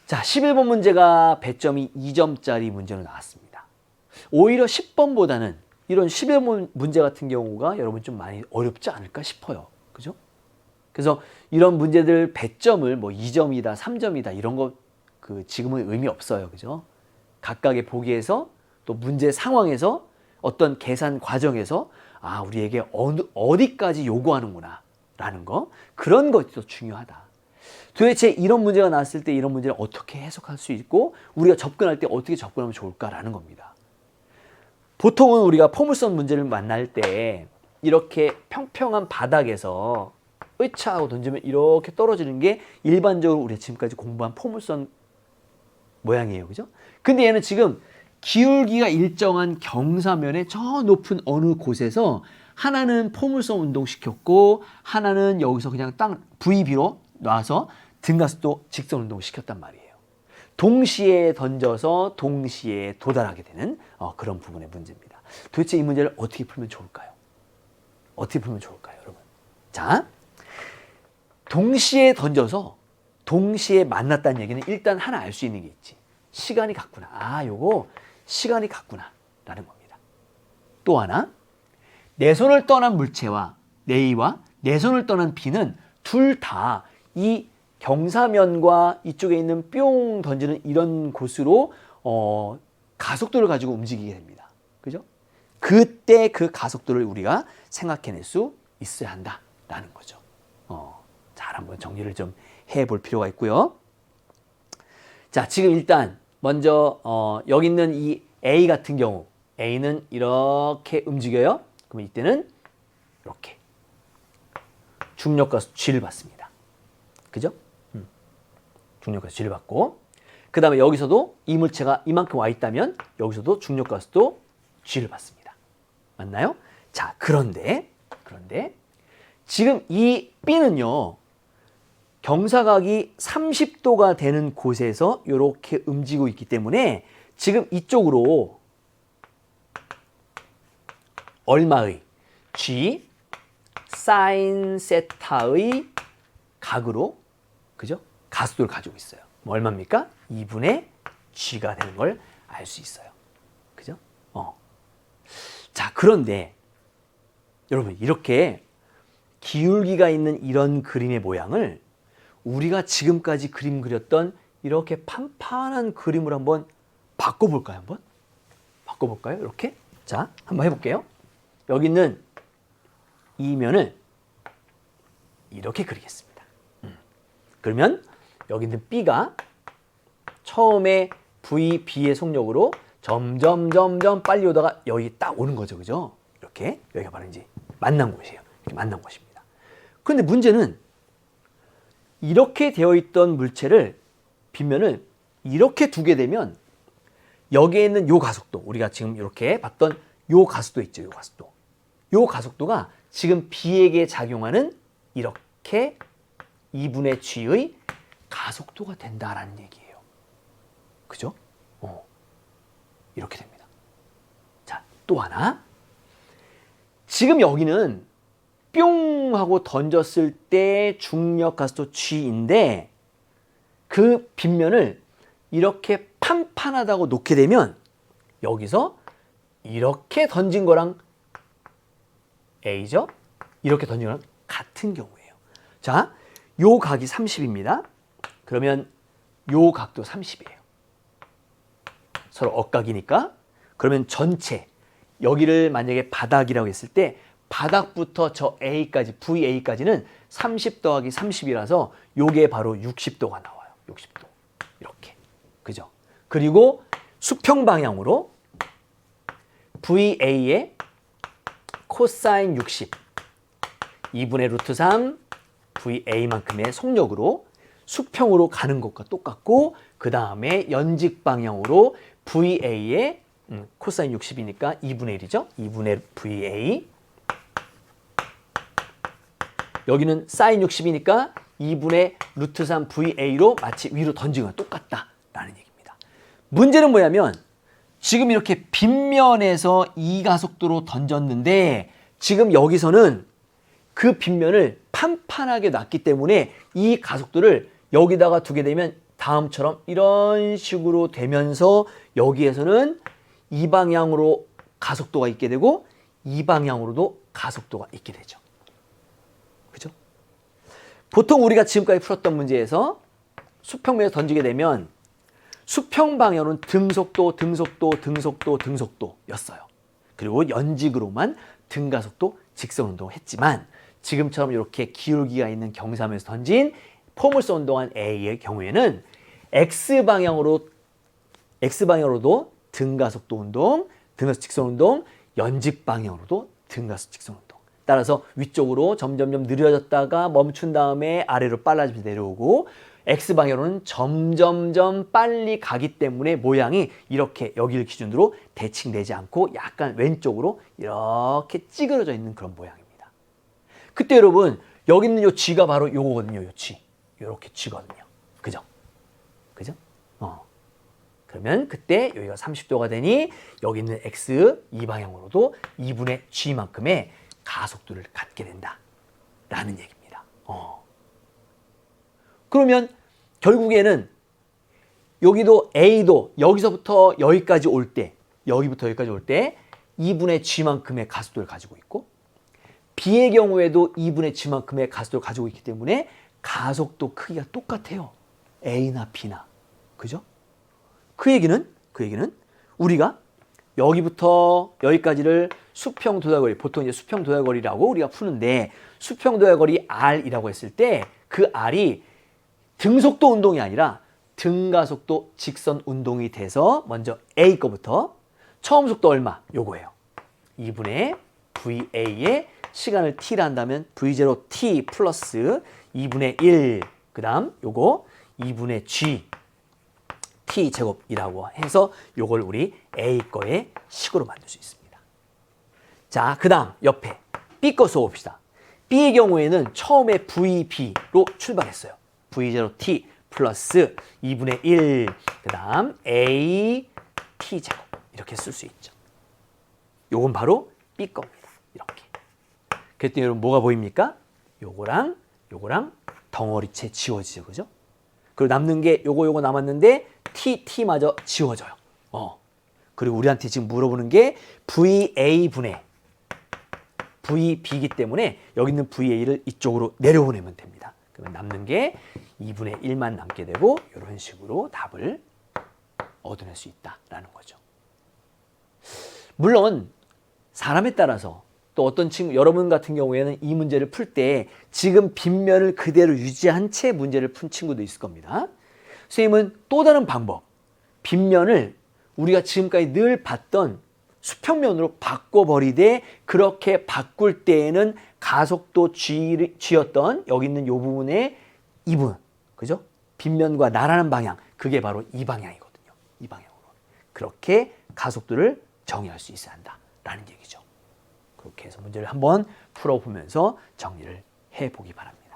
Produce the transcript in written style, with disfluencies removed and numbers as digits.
자, 11번 문제가 배점이 2점짜리 문제로 나왔습니다. 오히려 10번보다는 이런 11번 문제 같은 경우가 여러분 좀 많이 어렵지 않을까 싶어요. 그죠? 그래서 이런 문제들 배점을 뭐 2점이다, 3점이다 이런 거 지금은 의미 없어요. 그죠? 각각의 보기에서 또 문제 상황에서 어떤 계산 과정에서 우리에게 어디까지 요구하는구나 라는 거, 그런 것이 더 중요하다. 도대체 이런 문제가 나왔을 때 이런 문제를 어떻게 해석할 수 있고 우리가 접근할 때 어떻게 접근하면 좋을까라는 겁니다. 보통은 우리가 포물선 문제를 만날 때 이렇게 평평한 바닥에서 으차 하고 던지면 이렇게 떨어지는 게 일반적으로 우리가 지금까지 공부한 포물선 모양이에요. 그죠? 근데 얘는 지금 기울기가 일정한 경사면의 저 높은 어느 곳에서 하나는 포물선 운동시켰고 하나는 여기서 그냥 땅 VB로 놔서 등가스도 직선 운동을 시켰단 말이에요. 동시에 던져서 동시에 도달하게 되는 그런 부분의 문제입니다. 도대체 이 문제를 어떻게 풀면 좋을까요? 어떻게 풀면 좋을까요, 여러분? 자, 동시에 던져서 동시에 만났다는 얘기는 일단 하나 알 수 있는 게 있지. 시간이 같구나. 요거 시간이 같구나 라는 겁니다. 또 하나, 내 손을 떠난 물체와 A와 내 손을 떠난 B는 둘 다 이 경사면과 이쪽에 있는 뿅 던지는 이런 곳으로 가속도를 가지고 움직이게 됩니다. 그죠? 그때 그 가속도를 우리가 생각해낼 수 있어야 한다라는 거죠. 잘 한번 정리를 좀 해볼 필요가 있고요. 자, 지금 일단 먼저 여기 있는 이 A 같은 경우 A는 이렇게 움직여요. 그러면 이때는 이렇게 중력가속 G를 받습니다. 그죠? 중력가속 G를 받고 그 다음에 여기서도 이 물체가 이만큼 와 있다면 여기서도 중력가속도 G를 받습니다. 맞나요? 자, 그런데 지금 이 B는요. 경사각이 30도가 되는 곳에서 이렇게 움직이고 있기 때문에 지금 이쪽으로 얼마의 G 사인 세타의 각으로, 그죠? 가속도를 가지고 있어요. 뭐 얼마입니까? 2분의 G가 되는 걸 알 수 있어요. 그죠? 자, 그런데 여러분 이렇게 기울기가 있는 이런 그림의 모양을 우리가 지금까지 그림 그렸던 이렇게 판판한 그림을 한번 바꿔볼까요? 바꿔볼까요? 이렇게? 자, 한번 해볼게요. 여기 있는 이 면을 이렇게 그리겠습니다. 그러면 여기 있는 B가 처음에 VB의 속력으로 점점 빨리 오다가 여기 딱 오는 거죠. 그죠? 이렇게. 여기가 바로 이제 만난 곳이에요. 이렇게 만난 곳입니다. 그런데 문제는 이렇게 되어 있던 물체를 빗면을 이렇게 두게 되면 여기에 있는 요 가속도, 우리가 지금 이렇게 봤던 요 가속도 있죠. 요 가속도. 요 가속도가 지금 B에게 작용하는 이렇게 2분의 G의 가속도가 된다라는 얘기예요. 그죠? 이렇게 됩니다. 자, 또 하나. 지금 여기는 뿅 하고 던졌을 때 중력 가속도 G인데 그 빗면을 이렇게 판판하다고 놓게 되면 여기서 이렇게 던진 거랑 A죠? 이렇게 던진 거랑 같은 경우예요. 자, 요 각이 30입니다. 그러면 요 각도 30이에요. 서로 억각이니까. 그러면 전체 여기를 만약에 바닥이라고 했을 때 바닥부터 저 A까지, VA까지는 30 더하기 30이라서 요게 바로 60도가 나와요. 60도. 이렇게. 그죠? 그리고 수평 방향으로 VA의 코사인 60 2분의 루트 3 VA만큼의 속력으로 수평으로 가는 것과 똑같고 그 다음에 연직 방향으로 VA의 코사인 60이니까 2분의 1이죠. 2분의 VA 여기는 사인 60이니까 2분의 루트 3 VA로 마치 위로 던진 거랑 똑같다라는 얘기입니다. 문제는 뭐냐면 지금 이렇게 빗면에서 이 가속도로 던졌는데 지금 여기서는 그 빗면을 판판하게 놨기 때문에 이 가속도를 여기다가 두게 되면 다음처럼 이런 식으로 되면서 여기에서는 이 방향으로 가속도가 있게 되고 이 방향으로도 가속도가 있게 되죠. 그죠? 보통 우리가 지금까지 풀었던 문제에서 수평면에 던지게 되면 수평 방향은 등속도, 등속도, 등속도, 등속도였어요. 그리고 연직으로만 등가속도, 직선운동을 했지만 지금처럼 이렇게 기울기가 있는 경사면에서 던진 포물선 운동한 A의 경우에는 X방향으로도 등가속도 운동, 등가속 직선 운동, 연직 방향으로도 등가속 직선 운동. 따라서 위쪽으로 점점점 느려졌다가 멈춘 다음에 아래로 빨라지면서 내려오고 X방향으로는 점점점 빨리 가기 때문에 모양이 이렇게 여기를 기준으로 대칭되지 않고 약간 왼쪽으로 이렇게 찌그러져 있는 그런 모양입니다. 그때 여러분 여기 있는 요 G가 바로 요거거든요. 요 G. 요렇게 G거든요. 그죠? 그죠? 그러면 그때 여기가 30도가 되니 여기 있는 X 이 방향으로도 2분의 G만큼의 가속도를 갖게 된다. 라는 얘기입니다. 그러면 결국에는 여기도 A도 여기서부터 여기까지 올 때, 여기부터 여기까지 올 때 2분의 G만큼의 가속도를 가지고 있고 B의 경우에도 2분의 G만큼의 가속도를 가지고 있기 때문에 가속도 크기가 똑같아요. A나 B나. 그죠? 그 얘기는 우리가 여기부터 여기까지를 수평 도달거리, 보통 이제 수평 도달거리라고 우리가 푸는데 수평 도달거리 R이라고 했을 때 그 R이 등속도 운동이 아니라 등가속도 직선 운동이 돼서 먼저 A 거부터 처음 속도 얼마? 요거예요. 2분의 VA의 시간을 T라 한다면 V0 T 플러스 2분의 1 그 다음 요거 2분의 G T 제곱이라고 해서 요걸 우리 A 거의 식으로 만들 수 있습니다. 자, 그 다음 옆에 B 거 써봅시다. B의 경우에는 처음에 VB로 출발했어요. V0 T 플러스 2분의 1 그 다음 A T 제곱 이렇게 쓸 수 있죠. 요건 바로 B 겁니다. 이렇게. 그랬더니 여러분 뭐가 보입니까? 요거랑 덩어리째 지워지죠. 그죠? 그리고 남는 게 요거 남았는데 T마저 지워져요. 그리고 우리한테 지금 물어보는 게 VA분의 VB이기 때문에 여기 있는 VA를 이쪽으로 내려보내면 됩니다. 그러면 남는 게 2분의 1만 남게 되고 이런 식으로 답을 얻어낼 수 있다라는 거죠. 물론 사람에 따라서 또 어떤 친구, 여러분 같은 경우에는 이 문제를 풀 때 지금 빗면을 그대로 유지한 채 문제를 푼 친구도 있을 겁니다. 선생님은 또 다른 방법, 빗면을 우리가 지금까지 늘 봤던 수평면으로 바꿔버리되 그렇게 바꿀 때에는 가속도 G였던 여기 있는 이 부분의 2분, 그죠? 빗면과 나라는 방향, 그게 바로 이 방향이거든요. 이 방향으로. 그렇게 가속도를 정의할 수 있어야 한다라는 얘기죠. 그렇게 해서 문제를 한번 풀어보면서 정리를 해보기 바랍니다.